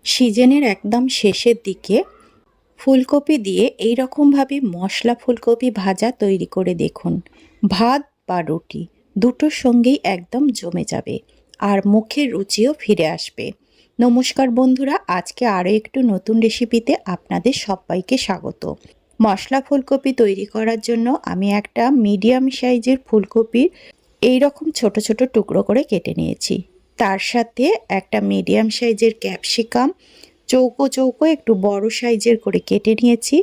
সিজনের একদম শেষের দিকে ফুলকপি দিয়ে এই রকমভাবে মশলা ফুলকপি ভাজা তৈরি করে দেখুন। ভাত বা রুটি দুটোর সঙ্গেই একদম জমে যাবে আর মুখের রুচিও ফিরে আসবে। নমস্কার বন্ধুরা, আজকে আরও একটু নতুন রেসিপিতে আপনাদের সবাইকে স্বাগত। মশলা ফুলকপি তৈরি করার জন্য আমি একটা মিডিয়াম সাইজের ফুলকপির এই রকম ছোট ছোট টুকরো করে কেটে নিয়েছি। তার সাথে একটা মিডিয়াম সাইজের ক্যাপসিকাম চৌকো চৌকো একটু বড় সাইজের করে কেটে নিয়েছি।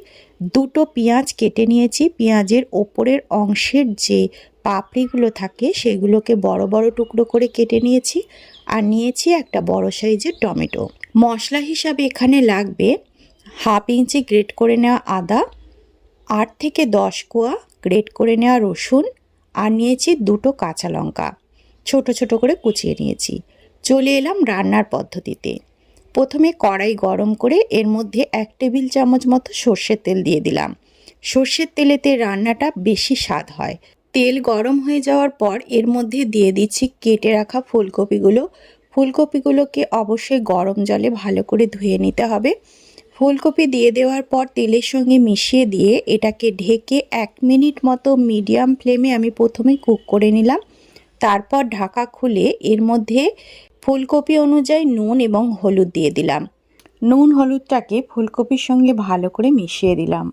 দুটো পেঁয়াজ কেটে নিয়েছি। পেঁয়াজের ওপরের অংশের যে পাপড়িগুলো থাকে সেগুলোকে বড় বড় টুকরো করে কেটে নিয়েছি। আর নিয়েছি একটা বড় সাইজের টমেটো। মশলা হিসাবে এখানে লাগবে হাফ ইঞ্চি গ্রেট করে নেওয়া আদা, 8 থেকে 10 কোয়া গ্রেট করে নেওয়া রসুন, আর নিয়েছি দুটো কাঁচা লঙ্কা ছোট ছোট করে কুচিয়ে নিয়েছি। চলে এলাম রান্নার পদ্ধতিতে। প্রথমে কড়াই গরম করে এর মধ্যে 1 টেবিল চামচ মতো সর্ষের তেল দিয়ে দিলাম। সর্ষের তেলেতে রান্নাটা বেশি স্বাদ হয়। তেল গরম হয়ে যাওয়ার পর এর মধ্যে দিয়ে দিচ্ছি কেটে রাখা ফুলকপিগুলো। ফুলকপিগুলোকে অবশ্যই গরম জলে ভালো করে ধুয়ে নিতে হবে। ফুলকপি দিয়ে দেওয়ার পর তেলের সঙ্গে মিশিয়ে দিয়ে এটাকে ঢেকে 1 মিনিট মতো মিডিয়াম ফ্লেমে আমি প্রথমে কুক করে নিলাম। তারপর ঢাকা খুলে এর মধ্যে ফুলকপি অনুযায়ী নুন এবং হলুদ দিয়ে দিলাম। নুন হলুদটাকে ফুলকপির সঙ্গে ভালো করে মিশিয়ে দিলাম।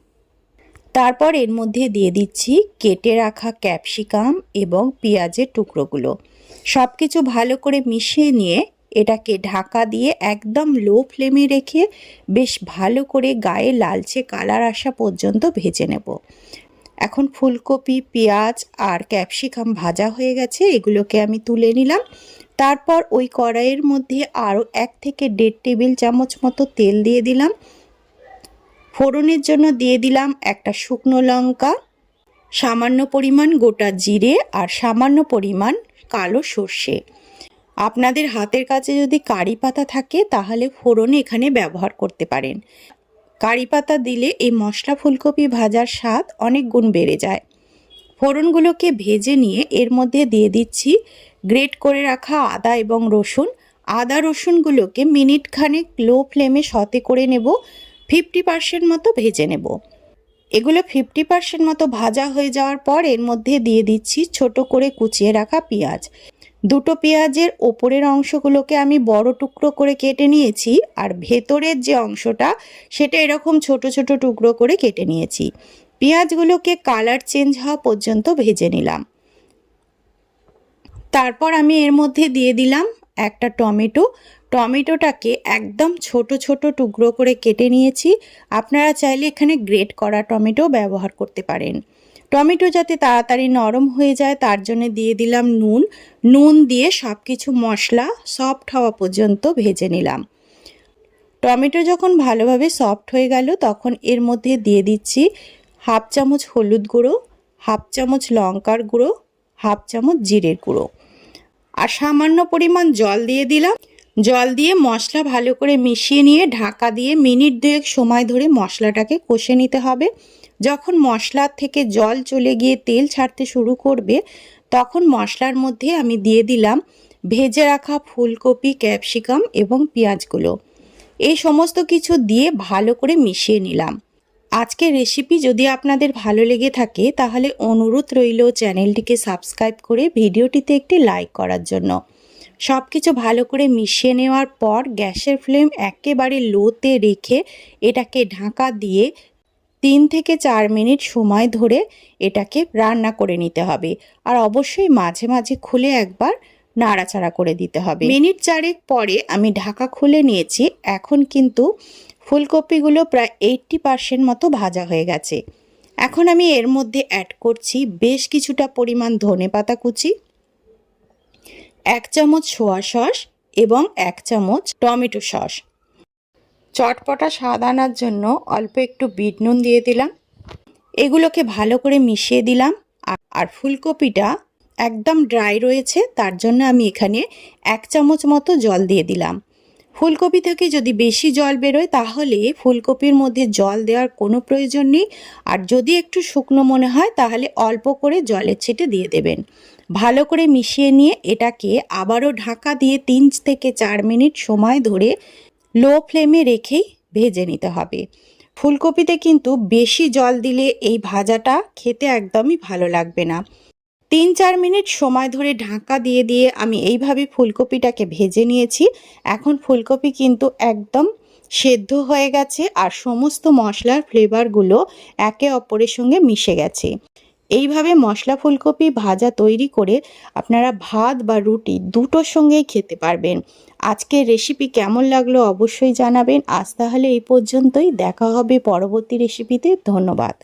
তারপর এর মধ্যে দিয়ে দিচ্ছি কেটে রাখা ক্যাপসিকাম এবং পেঁয়াজের টুকরোগুলো। সব কিছু ভালো করে মিশিয়ে নিয়ে এটাকে ঢাকা দিয়ে একদম লো ফ্লেমে রেখে বেশ ভালো করে গায়ে লালচে কালার আসা পর্যন্ত ভেজে নেব। এখন ফুলকপি, পেঁয়াজ আর ক্যাপসিকাম ভাজা হয়ে গেছে, এগুলোকে আমি তুলে নিলাম। তারপর ওই কড়াইয়ের মধ্যে আরও 1 থেকে 1.5 টেবিল চামচ মতো তেল দিয়ে দিলাম। ফোড়নের জন্য দিয়ে দিলাম একটা শুকনো লঙ্কা, সামান্য পরিমাণ গোটা জিরে আর সামান্য পরিমাণ কালো সর্ষে। আপনাদের হাতের কাছে যদি কারি পাতা থাকে তাহলে ফোড়নে এখানে ব্যবহার করতে পারেন। কারি পাতা দিলে এই মশলা ফুলকপি ভাজার স্বাদ অনেক গুণ বেড়ে যায়। ফোড়নগুলোকে ভেজে নিয়ে এর মধ্যে দিয়ে দিচ্ছি গ্রেট করে রাখা আদা এবং রসুন। আদা রসুনগুলোকে মিনিট খানেক লো ফ্লেমে সতে করে নেব। 50% মতো ভেজে নেব। এগুলো 50% মতো ভাজা হয়ে যাওয়ার পর এর মধ্যে দিয়ে দিচ্ছি ছোট করে কুচিয়ে রাখা পেঁয়াজ। দুটো পেঁয়াজের ওপরের অংশগুলোকে আমি বড় টুকরো করে কেটে নিয়েছি, আর ভেতরের যে অংশটা সেটা এরকম ছোট ছোট টুকরো করে কেটে নিয়েছি। পেঁয়াজগুলোকে কালার চেঞ্জ হওয়া পর্যন্ত ভেজে নিলাম। তারপর আমি এর মধ্যে দিয়ে দিলাম একটা টমেটো। টমেটোটাকে একদম ছোট ছোট টুকরো করে কেটে নিয়েছি। আপনারা চাইলে এখানে গ্রেট করা টমেটো ব্যবহার করতে পারেন। টমেটো যাতে তাড়াতাড়ি নরম হয়ে যায় তার জন্য দিয়ে দিলাম নুন দিয়ে সব কিছু মশলা সফট হওয়া পর্যন্ত ভেজে নিলাম। টমেটো যখন ভালোভাবে সফট হয়ে গেল তখন এর মধ্যে দিয়ে দিচ্ছি হাফ চামচ হলুদ গুঁড়ো, হাফ চামচ লঙ্কার গুঁড়ো, হাফ চামচ জিরের গুঁড়ো, আর সামান্য পরিমাণ জল দিয়ে দিলাম। জল দিয়ে মশলা ভালো করে মিশিয়ে নিয়ে ঢাকা দিয়ে মিনিট 2 সময় ধরে মশলাটাকে কষে নিতে হবে। যখন মশলার থেকে জল চলে গিয়ে তেল ছাড়তে শুরু করবে তখন মশলার মধ্যে আমি দিয়ে দিলাম ভেজে রাখা ফুলকপি, ক্যাপসিকাম এবং পেঁয়াজগুলো। এই সমস্ত কিছু দিয়ে ভালো করে মিশিয়ে নিলাম। আজকের রেসিপি যদি আপনাদের ভালো লেগে থাকে তাহলে অনুরোধ রইল চ্যানেলটিকে সাবস্ক্রাইব করে ভিডিওটিতে একটি লাইক করার জন্য। সব কিছু ভালো করে মিশিয়ে নেওয়ার পর গ্যাসের ফ্লেম একেবারে লোতে রেখে এটাকে ঢাকা দিয়ে 3 থেকে 4 মিনিট সময় ধরে এটাকে রান্না করে নিতে হবে। আর অবশ্যই মাঝে মাঝে খুলে একবার নাড়াচাড়া করে দিতে হবে। মিনিট 4 পরে আমি ঢাকা খুলে নিয়েছি। এখন কিন্তু ফুলকপিগুলো প্রায় 80% মতো ভাজা হয়ে গেছে। এখন আমি এর মধ্যে অ্যাড করছি বেশ কিছুটা পরিমাণ ধনেপাতা কুচি, 1 চামচ সোয়া সস এবং 1 চামচ টমেটো সস। চটপটা স্বাদ আনার জন্য অল্প একটু বিট নুন দিয়ে দিলাম। এগুলোকে ভালো করে মিশিয়ে দিলাম। আর ফুলকপিটা একদম ড্রাই রয়েছে তার জন্য আমি এখানে 1 চামচ মতো জল দিয়ে দিলাম। ফুলকপি থেকে যদি বেশি জল বেরোয় তাহলে ফুলকপির মধ্যে জল দেওয়ার কোনো প্রয়োজন নেই। আর যদি একটু শুকনো মনে হয় তাহলে অল্প করে জলের ছিটে দিয়ে দেবেন। ভালো করে মিশিয়ে নিয়ে এটাকে আবারও ঢাকা দিয়ে 3 থেকে 4 মিনিট সময় ধরে লো ফ্লেমে রেখেই ভেজে নিতে হবে। ফুলকপিতে কিন্তু বেশি জল দিলে এই ভাজাটা খেতে একদমই ভালো লাগবে না। ৩-৪ মিনিট সময় ধরে ঢাকা দিয়ে দিয়ে আমি এইভাবে ফুলকপিটাকে ভেজে নিয়েছি। এখন ফুলকপি কিন্তু একদম সেদ্ধ হয়ে গেছে আর সমস্ত মশলার ফ্লেভারগুলো একে অপরের সঙ্গে মিশে গেছে। এইভাবে মশলা ফুলকপি ভাজা তৈরি করে আপনারা ভাত বা রুটি দুটোর সঙ্গেই খেতে পারবেন। আজকের রেসিপি কেমন লাগলো অবশ্যই জানাবেন। আজ তাহলে এই পর্যন্তই, দেখা হবে পরবর্তী রেসিপিতে। ধন্যবাদ।